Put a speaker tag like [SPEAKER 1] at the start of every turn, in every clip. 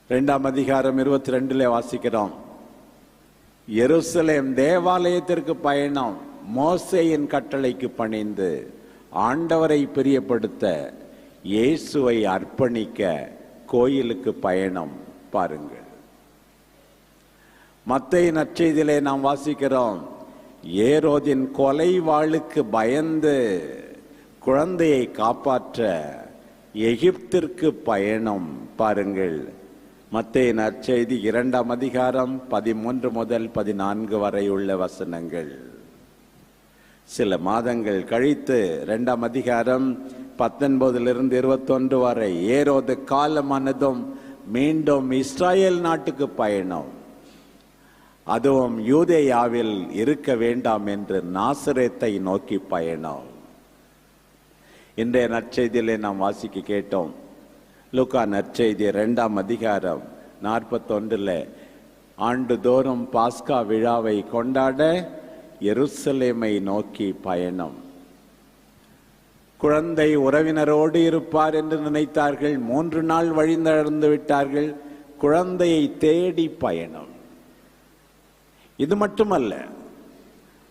[SPEAKER 1] 2ஆம் அதிகாரம் 22 வாசிக்கிறோம். எருசலேம் தேவாலயத்திற்கு பயணம். மோசேயின் கட்டளைக்கு பணிந்து ஆண்டவரை பிரியப்படுத்த, இயேசுவை அர்ப்பணிக்க கோயிலுக்கு பயணம். பாருங்கள், மத்தேயு நற்செய்தியிலே நாம் வாசிக்கிறோம், ஏரோதின் கொலை வாளுக்கு பயந்து குழந்தையை காப்பாற்ற எகிப்திற்கு பயணம். பாருங்கள், மத்தேயு நற்செய்தி 2ஆம் அதிகாரம் 13 முதல் 14 வரை உள்ள வசனங்கள். சில மாதங்கள் கழித்து 2ஆம் அதிகாரம் 19 21 வரை ஏரோது காலமானதும் மீண்டும் இஸ்ராயேல் நாட்டுக்கு பயணம். அதுவும் யூதேயாவில் இருக்க வேண்டாம் என்று நாசரேத்தை நோக்கி பயணம். இன்றைய நற்செய்தியிலே நாம் வாசிக்க கேட்டோம். லூக்கா நற்செய்தி 2ஆம் அதிகாரம் 41 ஆண்டுதோறும் பாஸ்கா விழாவை கொண்டாட எருசலேமை நோக்கி பயணம். குழந்தை உறவினரோடு இருப்பார் என்று நினைத்தார்கள். 3 நாள் வழி நடந்து விட்டார்கள். குழந்தையை தேடி பயணம். இது மட்டுமல்ல,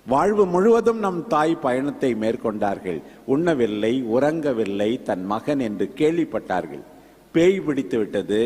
[SPEAKER 1] வாழ்வு முழுவதும் நம் தாய் பயணத்தை மேற்கொண்டார்கள். உண்ணவில்லை, உறங்கவில்லை, தன் மகன் என்று கேள்விப்பட்டார்கள். பேய் பிடித்து விட்டது,